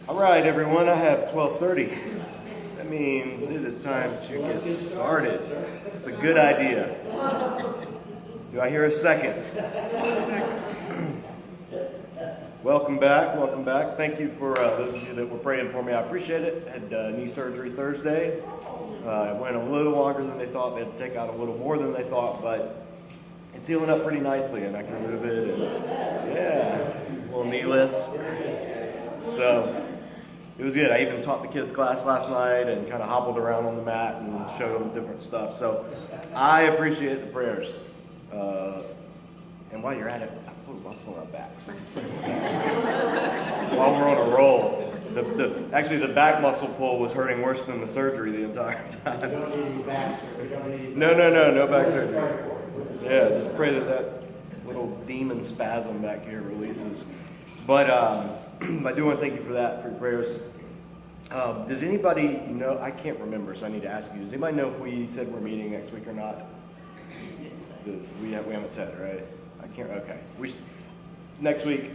All right, everyone, I have 12:30. That means it is time to get started. It's a good idea. Do I hear a second? Welcome back, welcome back. Thank you for those of you that were praying for me. I appreciate it. Had knee surgery Thursday. It went a little longer than they thought. They had to take out a little more than they thought, but it's healing up pretty nicely, and I can move it. And yeah, little knee lifts. So it was good. I even taught the kids class last night and kind of hobbled around on the mat and showed them different stuff. So I appreciate the prayers. And while you're at it, I put a muscle on our backs. While we're on a roll. Actually, the back muscle pull was hurting worse than the surgery the entire time. You don't need any back surgery. No back surgery. Yeah, just pray that little demon spasm back here releases. But I do want to thank you for that, for your prayers. Does anybody know? I can't remember, so I need to ask you. Does anybody know if we said we're meeting next week or not? We haven't said it, right? I can't. Okay. Next week,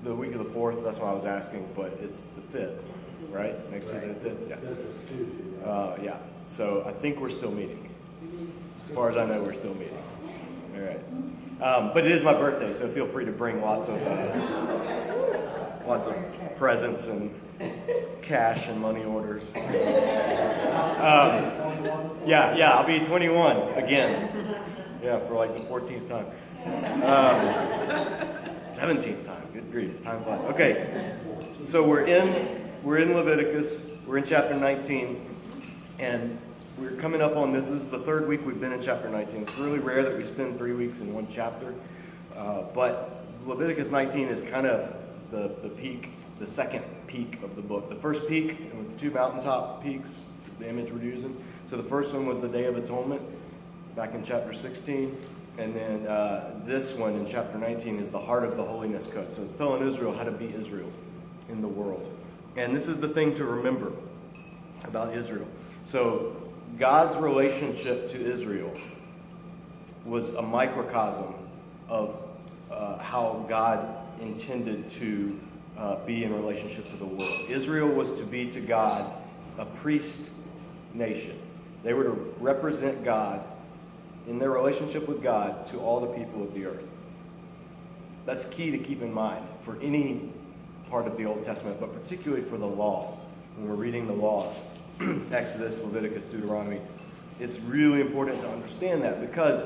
the week of the 4th. That's what I was asking, but it's the 5th, right? Next week is the 5th. Yeah. So I think we're still meeting. As far as I know, we're still meeting. All right. But it is my birthday, so feel free to bring lots of presents and cash and money orders. Yeah, I'll be 21 again. Yeah, for like the 14th time. 17th time. Good grief, time flies. Okay, so we're in Leviticus. We're in chapter 19, and we're coming up on this. This is the 3rd week we've been in chapter 19. It's really rare that we spend 3 weeks in one chapter, but Leviticus 19 is kind of the peak, the second peak of the book. The first peak, with the 2 mountaintop peaks, is the image we're using. So the first one was the Day of Atonement, back in chapter 16. And then this one in chapter 19 is the heart of the holiness code. So it's telling Israel how to be Israel in the world. And this is the thing to remember about Israel. So God's relationship to Israel was a microcosm of how God intended to be in relationship to the world. Israel was to be to God a priest nation. They were to represent God in their relationship with God to all the people of the earth. That's key to keep in mind for any part of the Old Testament, but particularly for the law. When we're reading the laws, Exodus, Leviticus, Deuteronomy, it's really important to understand that, because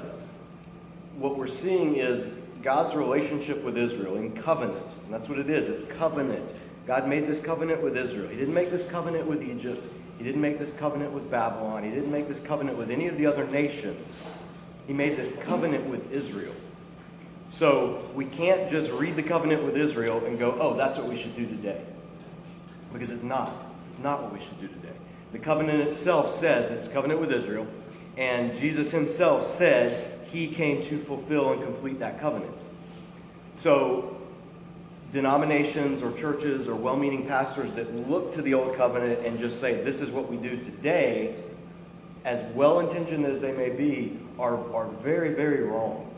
what we're seeing is God's relationship with Israel in covenant. And that's what it is. It's covenant. God made this covenant with Israel. He didn't make this covenant with Egypt. He didn't make this covenant with Babylon. He didn't make this covenant with any of the other nations. He made this covenant with Israel. So we can't just read the covenant with Israel and go, oh, that's what we should do today. Because it's not. It's not what we should do today. The covenant itself says it's covenant with Israel. And Jesus himself said he came to fulfill and complete that covenant. So denominations or churches or well-meaning pastors that look to the old covenant and just say this is what we do today, as well-intentioned as they may be, are very, very wrong.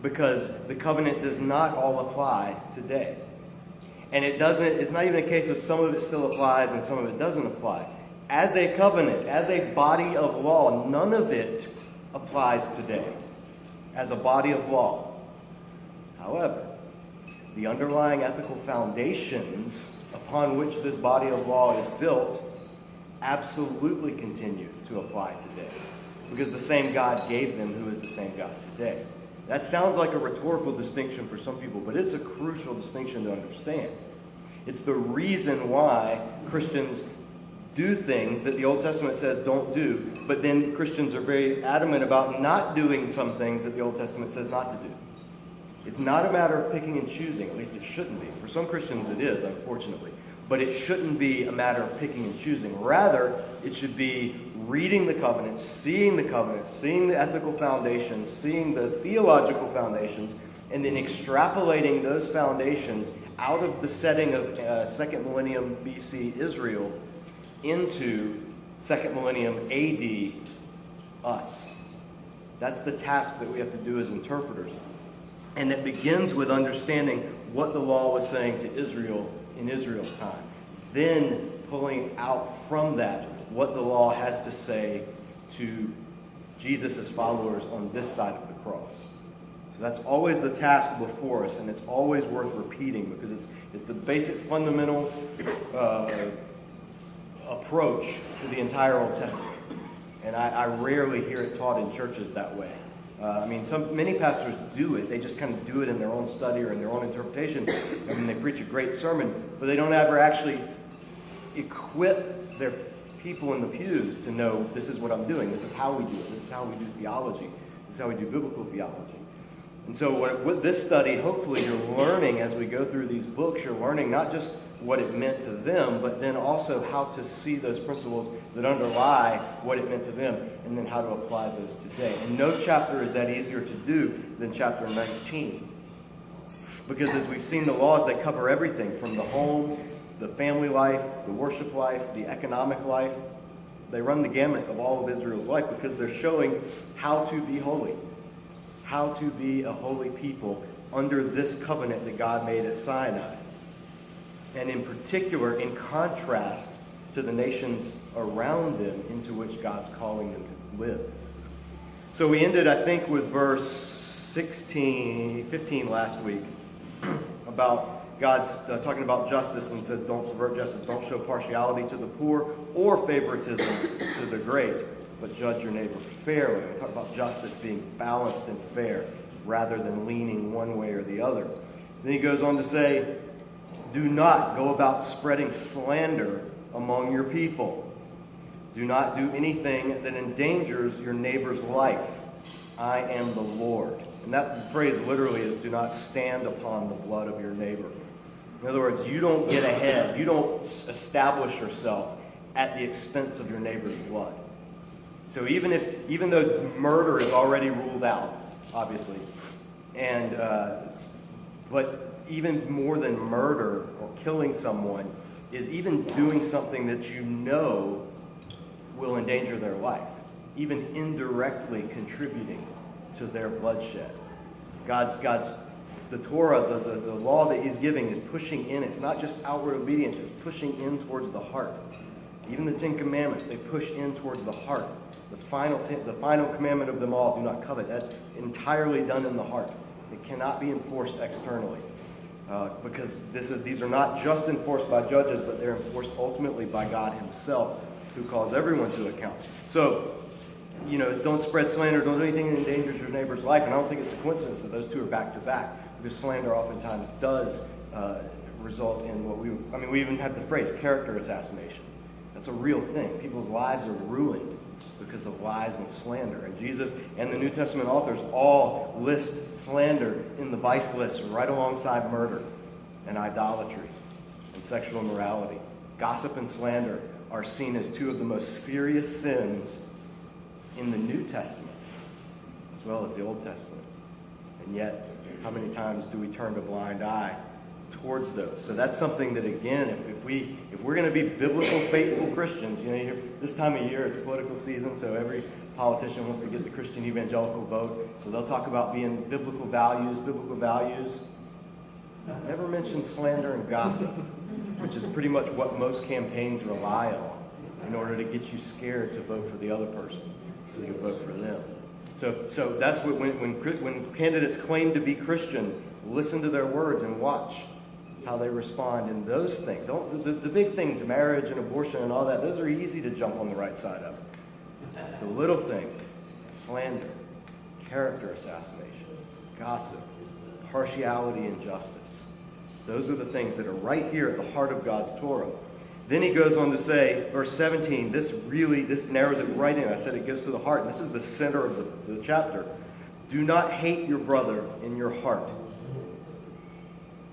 Because the covenant does not all apply today. And it's not even a case of some of it still applies and some of it doesn't apply. As a covenant, as a body of law, none of it applies today as a body of law. However, the underlying ethical foundations upon which this body of law is built absolutely continue to apply today, because the same God gave them, who is the same God today. That sounds like a rhetorical distinction for some people, but it's a crucial distinction to understand. It's the reason why Christians do things that the Old Testament says don't do, but then Christians are very adamant about not doing some things that the Old Testament says not to do. It's not a matter of picking and choosing, at least it shouldn't be. For some Christians it is, unfortunately. But it shouldn't be a matter of picking and choosing. Rather, it should be reading the covenant, seeing the ethical foundations, seeing the theological foundations, and then extrapolating those foundations out of the setting of 2nd millennium BC Israel into 2nd millennium AD us. That's the task that we have to do as interpreters. And it begins with understanding what the law was saying to Israel in Israel's time. then pulling out from that what the law has to say to Jesus' followers on this side of the cross. So that's always the task before us, and it's always worth repeating because it's the basic fundamental approach to the entire Old Testament. And I rarely hear it taught in churches that way. Many pastors do it. They just kind of do it in their own study or in their own interpretation. They preach a great sermon, but they don't ever actually equip their people in the pews to know this is what I'm doing. This is how we do it. This is how we do theology. This is how we do biblical theology. And so with this study, hopefully you're learning as we go through these books, you're learning not just what it meant to them, but then also how to see those principles that underlie what it meant to them, and then how to apply those today. And no chapter is that easier to do than chapter 19. Because as we've seen, the laws, they cover everything from the home, the family life, the worship life, the economic life. They run the gamut of all of Israel's life because they're showing how to be holy, how to be a holy people under this covenant that God made at Sinai. And in particular, in contrast to the nations around them into which God's calling them to live. So we ended, I think, with verse 15 last week about God's talking about justice, and says, don't pervert justice, don't show partiality to the poor or favoritism to the great, but judge your neighbor fairly. We talk about justice being balanced and fair rather than leaning one way or the other. Then he goes on to say, do not go about spreading slander among your people. Do not do anything that endangers your neighbor's life. I am the Lord. And that phrase literally is, do not stand upon the blood of your neighbor. In other words, you don't get ahead. You don't establish yourself at the expense of your neighbor's blood. So even though murder is already ruled out, obviously, but even more than murder or killing someone is even doing something that you know will endanger their life, even indirectly contributing to their bloodshed. The Torah, the law that he's giving is pushing in. It's not just outward obedience, it's pushing in towards the heart. Even the Ten Commandments, they push in towards the heart. The final commandment of them all, do not covet. That's entirely done in the heart. It cannot be enforced externally. Because these are not just enforced by judges, but they're enforced ultimately by God himself, who calls everyone to account. So, don't spread slander, don't do anything that endangers your neighbor's life. And I don't think it's a coincidence that those two are back to back, because slander oftentimes does result in we even have the phrase character assassination. That's a real thing. People's lives are ruined because of lies and slander. And Jesus and the New Testament authors all list slander in the vice list right alongside murder and idolatry and sexual immorality. Gossip and slander are seen as two of the most serious sins in the New Testament as well as the Old Testament. And yet, how many times do we turn a blind eye towards those? So that's something that, again, if we're going to be biblical, faithful Christians, this time of year it's political season, so every politician wants to get the Christian evangelical vote. So they'll talk about being biblical values. Never mention slander and gossip, which is pretty much what most campaigns rely on in order to get you scared to vote for the other person, so you vote for them. So that's what when candidates claim to be Christian, listen to their words and watch how they respond in those things. The big things, marriage and abortion and all that, those are easy to jump on the right side of. The little things, slander, character assassination, gossip, partiality and justice, those are the things that are right here at the heart of God's Torah. Then he goes on to say, verse 17, this narrows it right in. I said it goes to the heart. This is the center of the chapter. Do not hate your brother in your heart.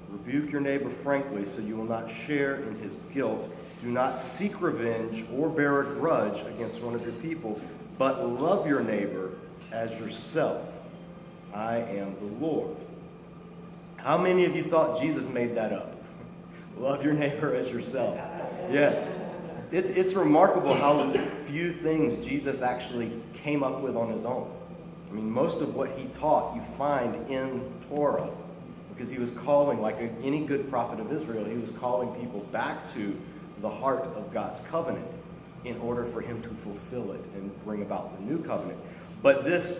Rebuke your neighbor frankly, so you will not share in his guilt. Do not seek revenge or bear a grudge against one of your people, but love your neighbor as yourself. I am the Lord. How many of you thought Jesus made that up? Love your neighbor as yourself. Yeah. It's remarkable how few things Jesus actually came up with on his own. Most of what he taught you find in Torah. Because he was calling, like any good prophet of Israel, he was calling people back to the heart of God's covenant in order for him to fulfill it and bring about the new covenant. But this,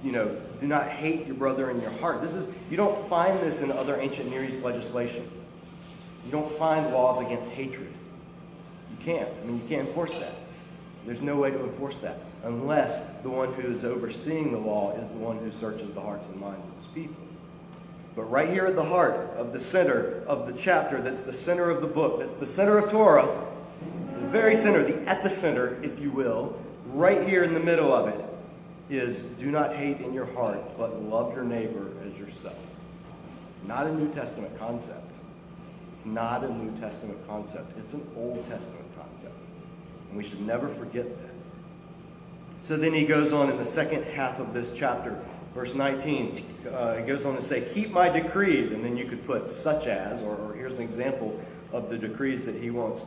do not hate your brother in your heart. You don't find this in other ancient Near East legislation. You don't find laws against hatred. You can't. You can't enforce that. There's no way to enforce that unless the one who is overseeing the law is the one who searches the hearts and minds of his people. But right here at the heart of the center of the chapter, that's the center of the book, that's the center of Torah, the very center, the epicenter, if you will, right here in the middle of it is do not hate in your heart, but love your neighbor as yourself. It's not a New Testament concept. It's not a New Testament concept. It's an Old Testament concept. And we should never forget that. So then he goes on in the second half of this chapter, verse 19, he goes on to say, keep my decrees. And then you could put such as, or here's an example of the decrees that he wants.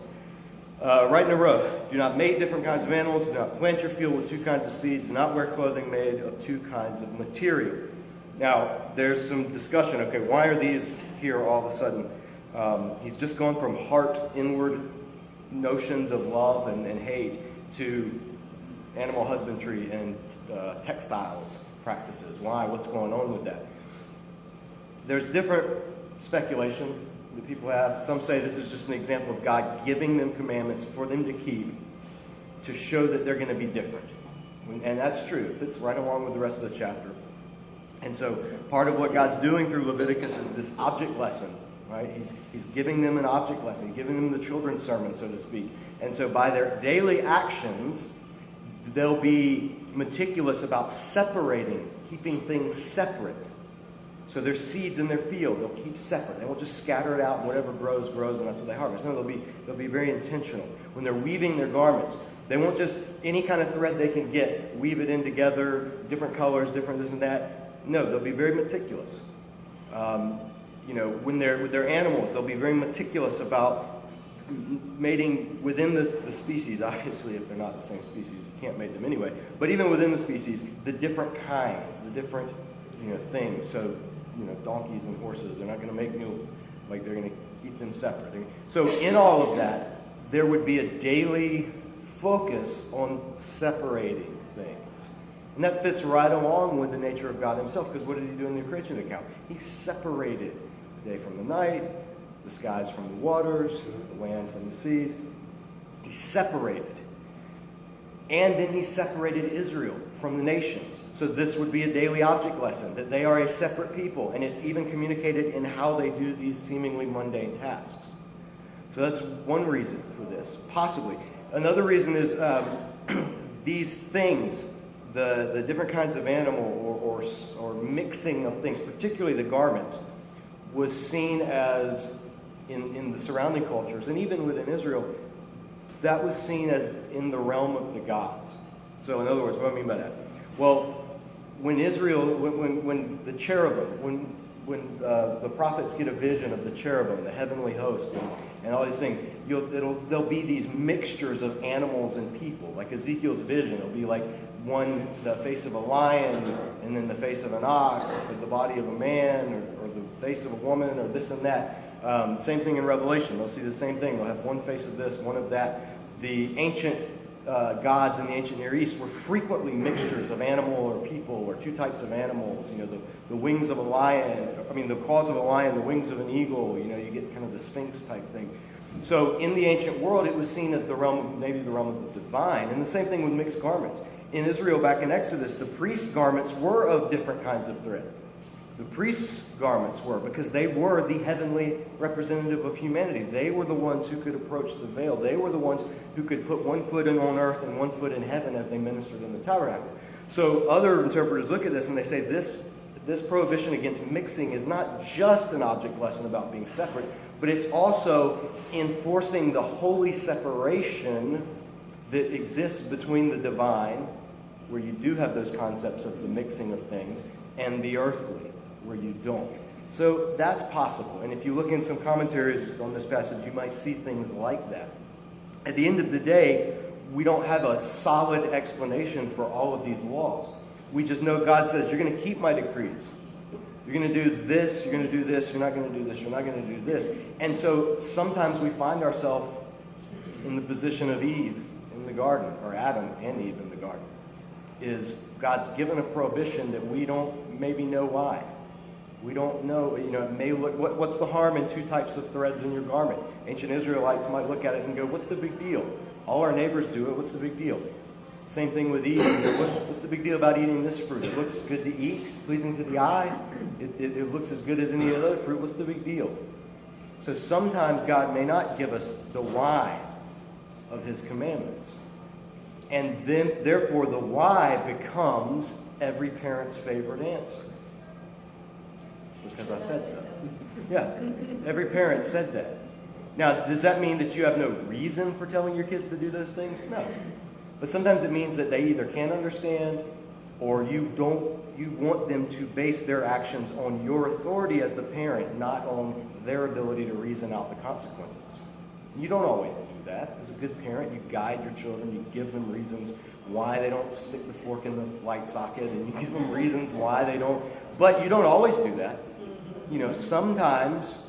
Right in a row. Do not mate different kinds of animals. Do not plant your field with 2 kinds of seeds. Do not wear clothing made of 2 kinds of material. Now, there's some discussion. Okay, why are these here all of a sudden? He's just gone from heart, inward notions of love and hate to animal husbandry and textiles practices. Why? What's going on with that? There's different speculation that people have. Some say this is just an example of God giving them commandments for them to keep to show that they're going to be different. And that's true. It fits right along with the rest of the chapter. And so part of what God's doing through Leviticus is this object lesson, right? He's giving them an object lesson, giving them the children's sermon, so to speak. And so by their daily actions, they'll be meticulous about separating, keeping things separate. So there's seeds in their field. They'll keep separate. They won't just scatter it out and whatever grows, and that's what they harvest. No, they'll be very intentional. When they're weaving their garments, they won't just, any kind of thread they can get, weave it in together, different colors, different this and that. No, they'll be very meticulous. When they're with their animals, they'll be very meticulous about mating within the species. Obviously, if they're not the same species, you can't mate them anyway. But even within the species, the different kinds, the different things. So, donkeys and horses, they're not going to make mules. Like, they're going to keep them separate. So in all of that, there would be a daily focus on separating things. And that fits right along with the nature of God himself, because what did he do in the creation account? He separated the day from the night, the skies from the waters, the land from the seas. He separated. And then he separated Israel from the nations. So this would be a daily object lesson, that they are a separate people. And it's even communicated in how they do these seemingly mundane tasks. So that's one reason for this, possibly. Another reason is these things, the different kinds of animal or mixing of things, particularly the garments, was seen as, in the surrounding cultures, and even within Israel, that was seen as in the realm of the gods. So in other words, what do I mean by that? Well, when the cherubim, when the prophets get a vision of the cherubim, the heavenly hosts, and all these things, there'll be these mixtures of animals and people. Like Ezekiel's vision, it'll be like the face of a lion, and then the face of an ox, or the body of a man, or the face of a woman, or this and that. Same thing in Revelation. They'll see the same thing. They'll have one face of this, one of that. The ancient gods in the ancient Near East were frequently mixtures of animal or people, or 2 types of animals. The wings of a lion, the claws of a lion, the wings of an eagle. You get kind of the Sphinx type thing. So in the ancient world, it was seen as the realm of the divine. And the same thing with mixed garments. In Israel, back in Exodus, the priest's garments were of different kinds of thread. The priest's garments were, because they were the heavenly representative of humanity. They were the ones who could approach the veil. They were the ones who could put one foot on earth and one foot in heaven as they ministered in the tabernacle. So other interpreters look at this and they say this prohibition against mixing is not just an object lesson about being separate, but it's also enforcing the holy separation that exists between the divine, where you do have those concepts of the mixing of things, and the earthly, where you don't. So that's possible. And if you look in some commentaries on this passage, you might see things like that. At the end of the day, we don't have a solid explanation for all of these laws. We just know God says, you're going to keep my decrees. You're going to do this, you're going to do this, you're not going to do this, you're not going to do this. And so sometimes we find ourselves in the position of Eve in the garden, or Adam and Eve in the garden, is God's given a prohibition that we don't maybe know why. We don't know, it may look, what's the harm in 2 types of threads in your garment? Ancient Israelites might look at it and go, what's the big deal? All our neighbors do it, what's the big deal? Same thing with Eve. What's the big deal about eating this fruit? It looks good to eat, pleasing to the eye. It looks as good as any other fruit. What's the big deal? So sometimes God may not give us the why of his commandments. And then, therefore, the why becomes every parent's favorite answer. Because I said so. Yeah, every parent said that. Now, does that mean that you have no reason for telling your kids to do those things? No. But sometimes it means that they either can't understand, or you want them to base their actions on your authority as the parent, not on their ability to reason out the consequences. You don't always do that. As a good parent, you guide your children, you give them reasons why they don't stick the fork in the light socket, and you give them reasons why they don't. But you don't always do that. Sometimes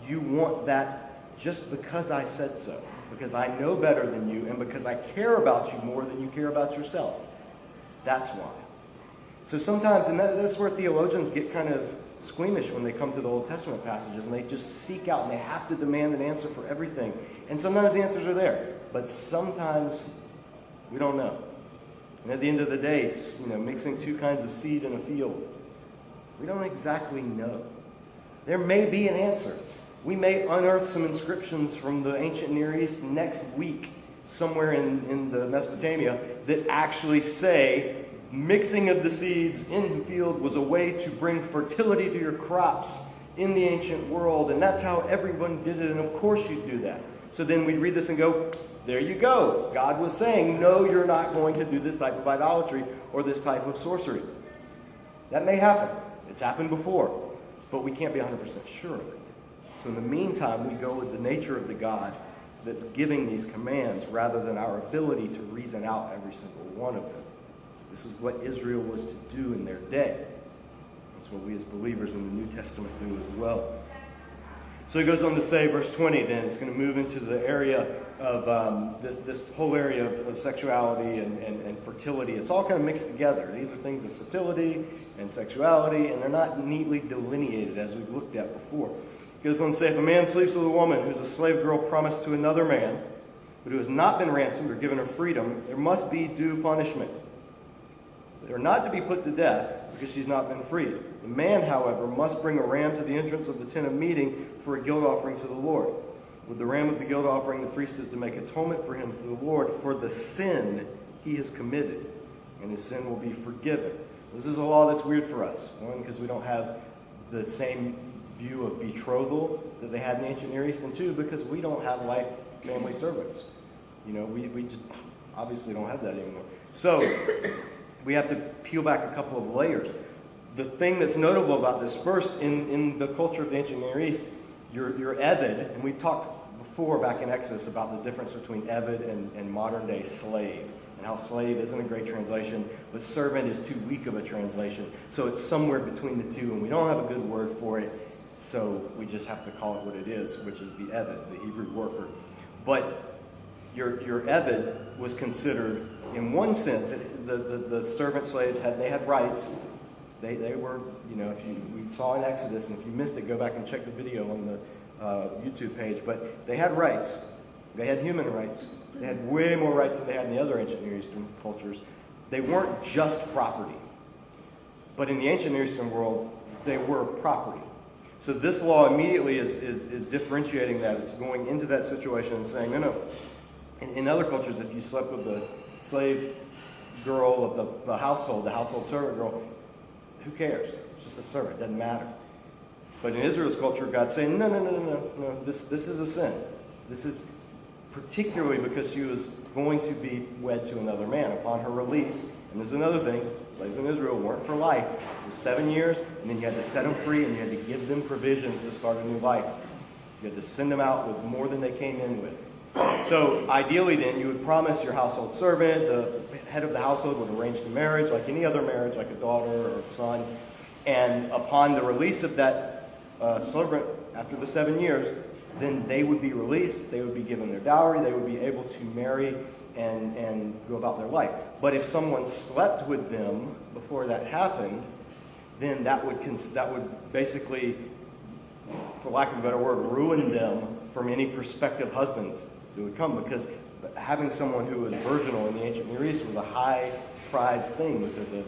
you want that just because I said so, because I know better than you, and because I care about you more than you care about yourself. That's why. So sometimes, and that's where theologians get kind of squeamish when they come to the Old Testament passages, and they just seek out and they have to demand an answer for everything. And sometimes the answers are there, but sometimes we don't know. And at the end of the day, it's, mixing 2 kinds of seed in a field. We don't exactly know. There may be an answer. We may unearth some inscriptions from the ancient Near East next week, somewhere in the Mesopotamia, that actually say mixing of the seeds in the field was a way to bring fertility to your crops in the ancient world, and that's how everyone did it, and of course you'd do that. So then we'd read this and go, there you go. God was saying, no, you're not going to do this type of idolatry or this type of sorcery. That may happen. It's happened before, but we can't be 100% sure of it. So in the meantime, we go with the nature of the God that's giving these commands rather than our ability to reason out every single one of them. This is what Israel was to do in their day. That's what we as believers in the New Testament do as well. So he goes on to say, verse 20, then it's going to move into the area of this whole area of sexuality and fertility. It's all kind of mixed together. These are things of fertility and sexuality, and they're not neatly delineated as we've looked at before. He goes on to say, if a man sleeps with a woman who's a slave girl promised to another man, but who has not been ransomed or given her freedom, there must be due punishment. They are not to be put to death because she's not been freed. The man, however, must bring a ram to the entrance of the tent of meeting for a guilt offering to the Lord. With the ram of the guilt offering, the priest is to make atonement for him to the Lord for the sin he has committed, and his sin will be forgiven. This is a law that's weird for us. One, because we don't have the same view of betrothal that they had in the ancient Near East, and 2, because we don't have life family servants. We just obviously don't have that anymore. So we have to peel back a couple of layers. The thing that's notable about this, first, in the culture of the ancient Near East, your Eved, and we've talked before back in Exodus about the difference between Eved and modern-day slave, and how slave isn't a great translation, but servant is too weak of a translation. So it's somewhere between the two, and we don't have a good word for it, so we just have to call it what it is, which is the Eved, the Hebrew worker. But your Eved was considered, in one sense, the servant slaves had rights. They were, we saw in Exodus, and if you missed it, go back and check the video on the YouTube page. But they had rights. They had human rights. They had way more rights than they had in the other ancient Near Eastern cultures. They weren't just property. But in the ancient Near Eastern world, they were property. So this law immediately is differentiating that. It's going into that situation and saying, no. In other cultures, if you slept with the slave girl of the household servant girl, who cares? It's just a servant. It doesn't matter. But in Israel's culture, God's saying, no. This is a sin. This is particularly because she was going to be wed to another man upon her release. And there's another thing. Slaves in Israel weren't for life. It was 7 years, and then you had to set them free, and you had to give them provisions to start a new life. You had to send them out with more than they came in with. So ideally then, you would promise your household servant, the head of the household would arrange the marriage like any other marriage, like a daughter or a son. And upon the release of that servant, after the 7 years, then they would be released, they would be given their dowry, they would be able to marry and go about their life. But if someone slept with them before that happened, then that would basically, for lack of a better word, ruin them from any prospective husbands that would come, because having someone who was virginal in the ancient Near East was a high prized thing because of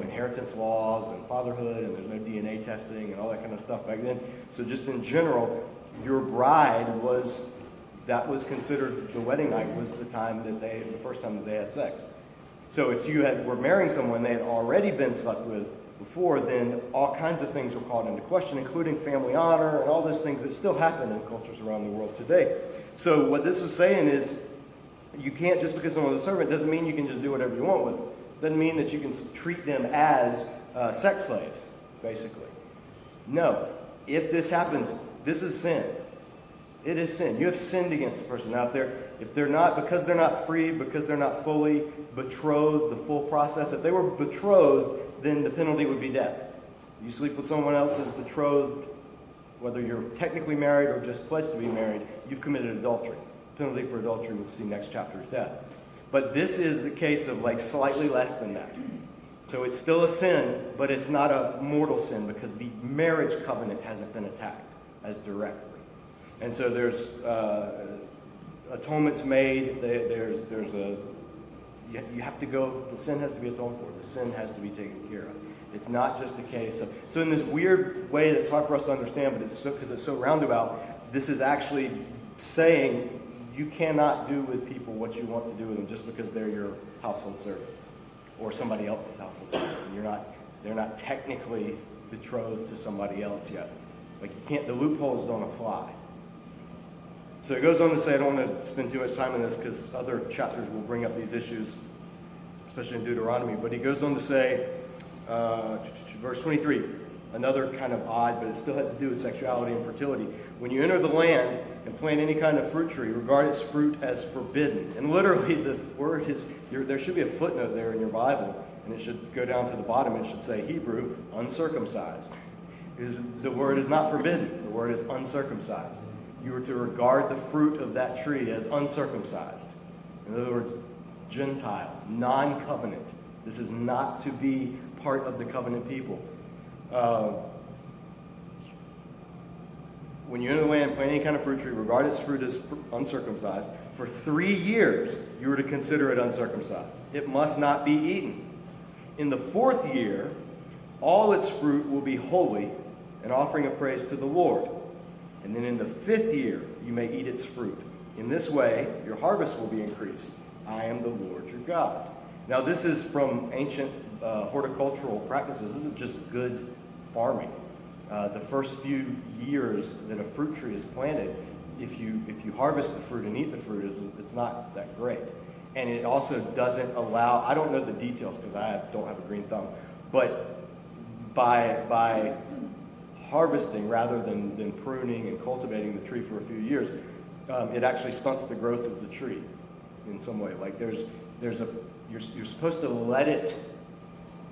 inheritance laws and fatherhood, and there's no DNA testing and all that kind of stuff back then. So just in general, your bride was considered, the wedding night was the first time that they had sex. So if you were marrying someone they had already been slept with before, then all kinds of things were called into question, including family honor and all those things that still happen in cultures around the world today. So what this is saying is, you can't, just because someone's a servant, doesn't mean you can just do whatever you want with them. Doesn't mean that you can treat them as sex slaves, basically. No. If this happens, this is sin. It is sin. You have sinned against a person out there. If they're not, because they're not free, because they're not fully betrothed, the full process, if they were betrothed, then the penalty would be death. You sleep with someone else as betrothed, whether you're technically married or just pledged to be married, you've committed adultery. Penalty for adultery, we'll see next chapter, is death. But this is the case of slightly less than that. So it's still a sin, but it's not a mortal sin because the marriage covenant hasn't been attacked as directly. And so there's atonements made. You have to go. The sin has to be atoned for. The sin has to be taken care of. It's not just a case of. So in this weird way that's hard for us to understand, but because it's so roundabout, this is actually saying you cannot do with people what you want to do with them just because they're your household servant or somebody else's household servant. And they're not technically betrothed to somebody else yet. You can't. The loopholes don't apply. So it goes on to say, I don't want to spend too much time on this because other chapters will bring up these issues, especially in Deuteronomy. But he goes on to say, verse 23, another kind of odd, but it still has to do with sexuality and fertility. When you enter the land and plant any kind of fruit tree, regard its fruit as forbidden. And literally the word is, there should be a footnote there in your Bible, and it should go down to the bottom. It should say Hebrew, uncircumcised. Because the word is not forbidden. The word is uncircumcised. You were to regard the fruit of that tree as uncircumcised. In other words, Gentile, non-covenant. This is not to be part of the covenant people. When you enter the land, plant any kind of fruit tree, regard its fruit as uncircumcised. For 3 years, you were to consider it uncircumcised. It must not be eaten. In the 4th year, all its fruit will be holy, an offering of praise to the Lord. And then in the 5th year, you may eat its fruit. In this way, your harvest will be increased. I am the Lord your God. Now, this is from ancient horticultural practices. This is just good farming. The first few years that a fruit tree is planted, if you harvest the fruit and eat the fruit, it's not that great. And it also doesn't allow, I don't know the details because I don't have a green thumb, but by harvesting rather than pruning and cultivating the tree for a few years, it actually stunts the growth of the tree in some way. You're supposed to let it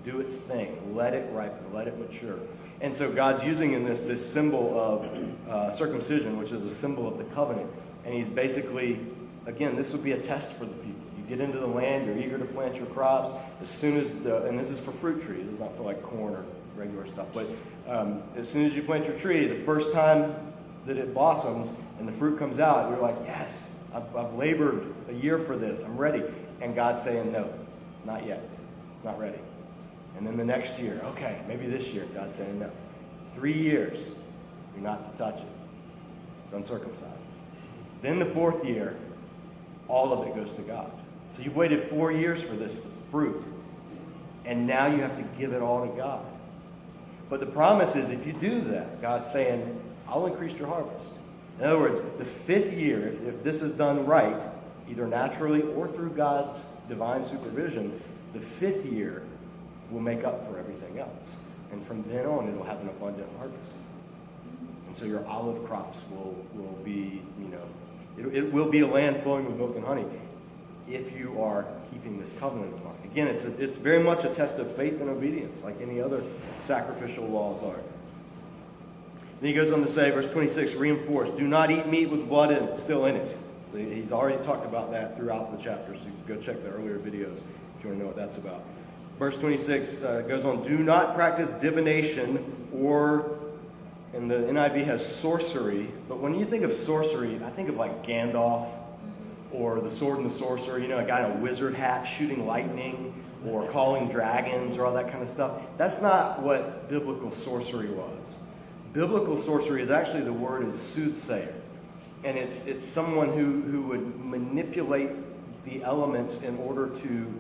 do its thing, let it ripen, let it mature. And so God's using in this symbol of circumcision, which is a symbol of the covenant. And he's basically, again, this would be a test for the people. You get into the land, you're eager to plant your crops. As soon as and this is for fruit trees, it's not for corn or regular stuff. But as soon as you plant your tree, the first time that it blossoms and the fruit comes out, you're like, yes, I've labored a year for this. I'm ready. And God's saying, no, not yet. Not ready. And then the next year, okay, maybe this year, God's saying, no. 3 years, you're not to touch it. It's uncircumcised. Then the 4th year, all of it goes to God. So you've waited 4 years for this fruit. And now you have to give it all to God. But the promise is if you do that, God's saying, I'll increase your harvest. In other words, the 5th year, if this is done right, either naturally or through God's divine supervision, the 5th year will make up for everything else. And from then on, it'll have an abundant harvest. And so your olive crops will be, it will be a land flowing with milk and honey if you are keeping this covenant of mine. Again, it's very much a test of faith and obedience, like any other sacrificial laws are. Then he goes on to say, verse 26, reinforce, do not eat meat with blood still in it. He's already talked about that throughout the chapter, so you can go check the earlier videos if you want to know what that's about. Verse 26 goes on, do not practice divination or, and the NIV has sorcery, but when you think of sorcery, I think of like Gandalf or the sword and the sorcerer, a guy in a wizard hat shooting lightning or calling dragons or all that kind of stuff. That's not what biblical sorcery was. Biblical sorcery is actually, the word is soothsayer. And it's someone who would manipulate the elements in order to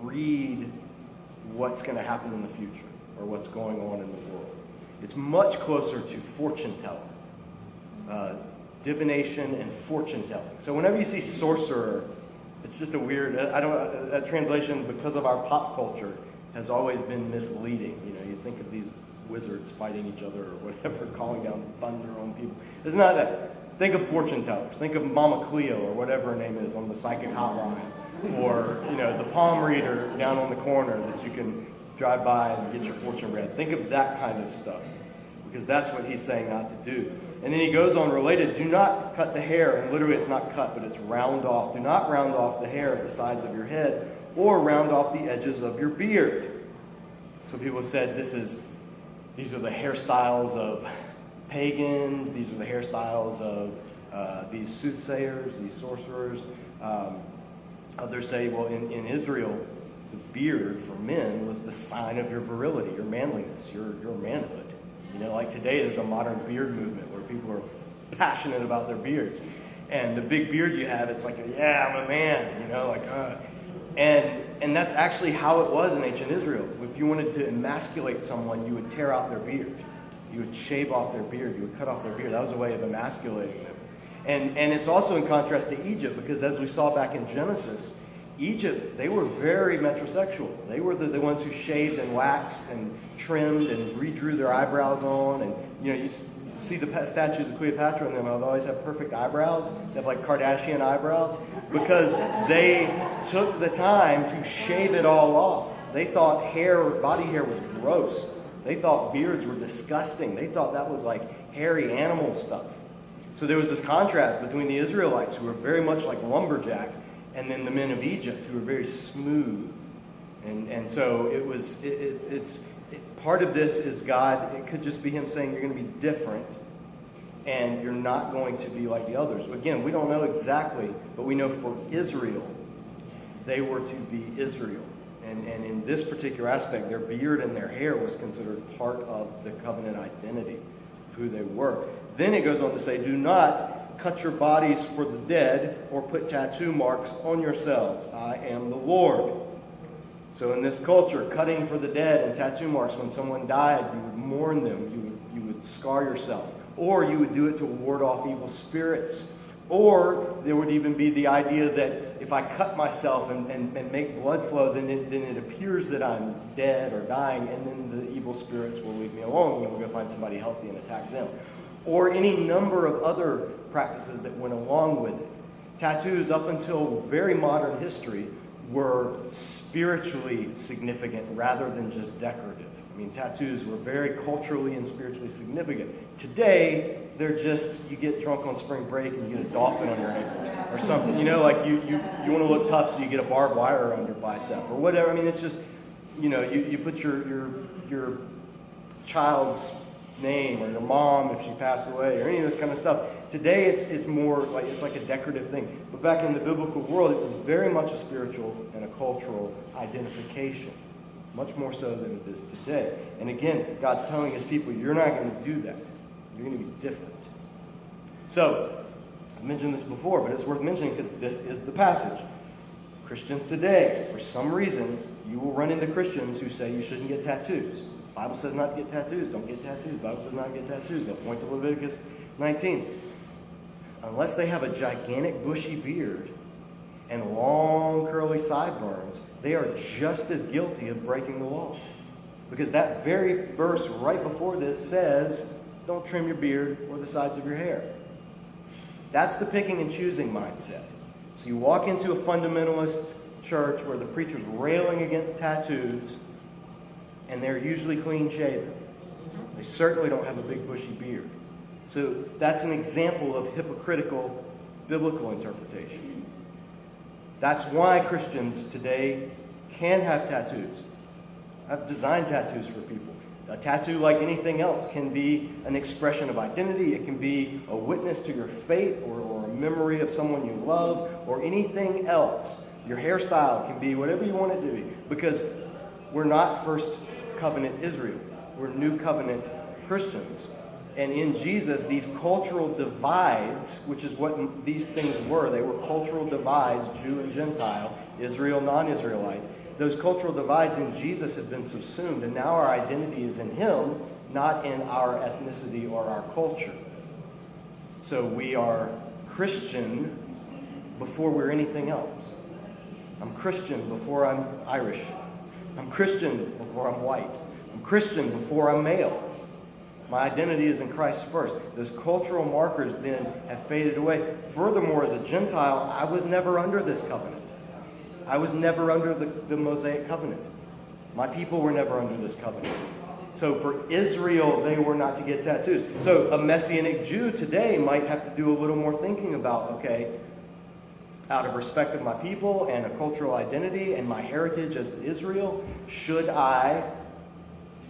read what's going to happen in the future or what's going on in the world. It's much closer to fortune telling, divination and fortune telling. So whenever you see sorcerer, it's just a weird, that translation, because of our pop culture, has always been misleading. You think of these wizards fighting each other or whatever, calling down thunder on people. It's not that. Think of fortune tellers. Think of Mama Cleo or whatever her name is on the psychic hotline. Or, the palm reader down on the corner that you can drive by and get your fortune read. Think of that kind of stuff. Because that's what he's saying not to do. And then he goes on related, do not cut the hair. And literally it's not cut, but it's round off. Do not round off the hair at the sides of your head or round off the edges of your beard. So people have said these are the hairstyles of pagans. These are the hairstyles of these soothsayers, these sorcerers. Others say, well, in Israel, the beard for men was the sign of your virility, your manliness, your manhood. Like today, there's a modern beard movement where people are passionate about their beards. And the big beard you have, it's like, yeah, I'm a man, And that's actually how it was in ancient Israel. If you wanted to emasculate someone, you would tear out their beard. You would shave off their beard. You would cut off their beard. That was a way of emasculating them. And it's also in contrast to Egypt, because as we saw back in Genesis, Egypt, they were very metrosexual. They were the ones who shaved and waxed and trimmed and redrew their eyebrows on. And, you see the statues of Cleopatra, and them always have perfect eyebrows. They have like Kardashian eyebrows because they took the time to shave it all off. They thought body hair was gross. They thought beards were disgusting. They thought that was like hairy animal stuff. So there was this contrast between the Israelites, who were very much like lumberjack, and then the men of Egypt, who were very smooth. And so it's part of this is God. It could just be him saying you're going to be different, and you're not going to be like the others. Again, we don't know exactly, but we know for Israel, they were to be Israel. And in this particular aspect, their beard and their hair was considered part of the covenant identity of who they were. Then it goes on to say, do not cut your bodies for the dead or put tattoo marks on yourselves. I am the Lord. So in this culture, cutting for the dead and tattoo marks, when someone died, you would mourn them. You would scar yourself. Or you would do it to ward off evil spirits. Or there would even be the idea that if I cut myself and make blood flow, then it appears that I'm dead or dying, and then the evil spirits will leave me alone, and we'll go find somebody healthy and attack them. Or any number of other practices that went along with it. Tattoos, up until very modern history, were spiritually significant rather than just decorative. I mean, tattoos were very culturally and spiritually significant. Today, they're just, you get drunk on spring break and you get a dolphin on your ankle or something. You want to look tough, so you get a barbed wire around your bicep or whatever. I mean, it's just, you put your child's name or your mom if she passed away or any of this kind of stuff. Today, it's more like, it's like a decorative thing. But back in the biblical world, it was very much a spiritual and a cultural identification. Much more so than it is today. And again, God's telling his people, you're not going to do that. You're going to be different. So, I mentioned this before, but it's worth mentioning because this is the passage. Christians today, for some reason, you will run into Christians who say you shouldn't get tattoos. The Bible says not to get tattoos. Don't get tattoos. The Bible says not to get tattoos. They'll point to Leviticus 19. Unless they have a gigantic bushy beard and long curly sideburns, they are just as guilty of breaking the law. Because that very verse right before this says, don't trim your beard or the sides of your hair. That's the picking and choosing mindset. So you walk into a fundamentalist church where the preacher's railing against tattoos, and they're usually clean shaven. They certainly don't have a big bushy beard. So that's an example of hypocritical biblical interpretation. That's why Christians today can have tattoos. I've designed tattoos for people. A tattoo, like anything else, can be an expression of identity. It can be a witness to your faith or a memory of someone you love or anything else. Your hairstyle can be whatever you want it to be, because we're not first covenant Israel. We're new covenant Christians. And in Jesus, these cultural divides, which is what these things were, they were cultural divides, Jew and Gentile, Israel, non-Israelite. Those cultural divides in Jesus have been subsumed, and now our identity is in Him, not in our ethnicity or our culture. So we are Christian before we're anything else. I'm Christian before I'm Irish. I'm Christian before I'm white. I'm Christian before I'm male. My identity is in Christ first. Those cultural markers then have faded away. Furthermore, as a Gentile, I was never under this covenant. I was never under the Mosaic covenant. My people were never under this covenant. So for Israel, they were not to get tattoos. So a Messianic Jew today might have to do a little more thinking about, okay, out of respect of my people and a cultural identity and my heritage as Israel, should I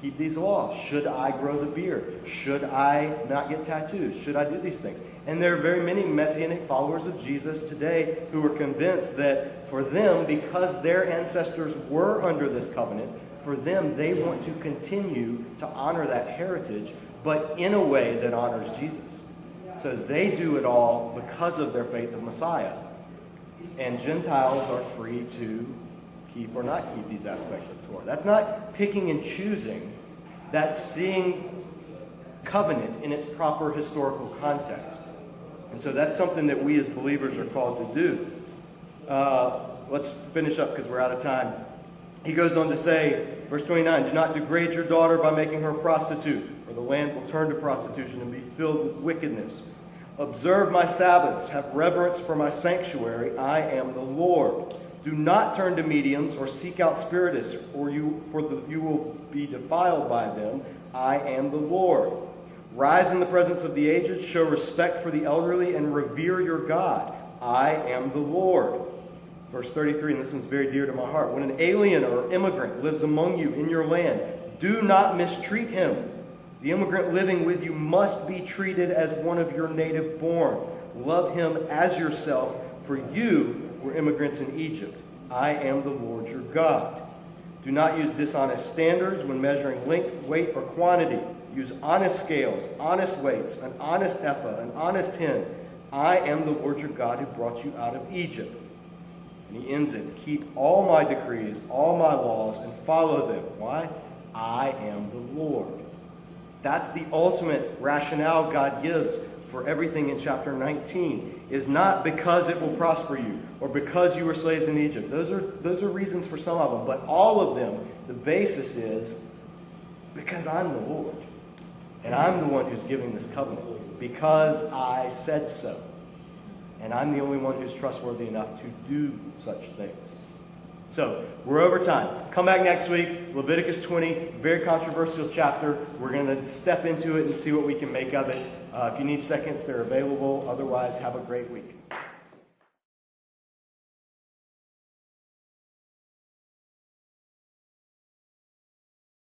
keep these laws? Should I grow the beard? Should I not get tattoos? Should I do these things? And there are very many Messianic followers of Jesus today who are convinced that for them, because their ancestors were under this covenant, for them, they want to continue to honor that heritage, but in a way that honors Jesus. So they do it all because of their faith of Messiah. And Gentiles are free to keep or not keep these aspects of Torah. That's not picking and choosing. That's seeing covenant in its proper historical context. And so that's something that we as believers are called to do. Let's finish up because we're out of time. He goes on to say, verse 29, do not degrade your daughter by making her a prostitute, or the land will turn to prostitution and be filled with wickedness. Observe my Sabbaths, have reverence for my sanctuary. I am the Lord. Do not turn to mediums or seek out spiritists, for you will be defiled by them. I am the Lord. Rise in the presence of the aged, show respect for the elderly, and revere your God. I am the Lord. Verse 33, and this one's very dear to my heart. When an alien or immigrant lives among you in your land, do not mistreat him. The immigrant living with you must be treated as one of your native born. Love him as yourself, for you were immigrants in Egypt. I am the Lord your God. Do not use dishonest standards when measuring length, weight, or quantity. Use honest scales, honest weights, an honest ephah, an honest hin. I am the Lord your God who brought you out of Egypt. And he ends it. Keep all my decrees, all my laws, and follow them. Why? I am the Lord. That's the ultimate rationale God gives for everything in chapter 19. Is not because it will prosper you or because you were slaves in Egypt. Those are reasons for some of them. But all of them, the basis is because I'm the Lord. And I'm the one who's giving this covenant. Because I said so. And I'm the only one who's trustworthy enough to do such things. So, we're over time. Come back next week. Leviticus 20, very controversial chapter. We're going to step into it and see what we can make of it. If you need seconds, they're available. Otherwise, have a great week.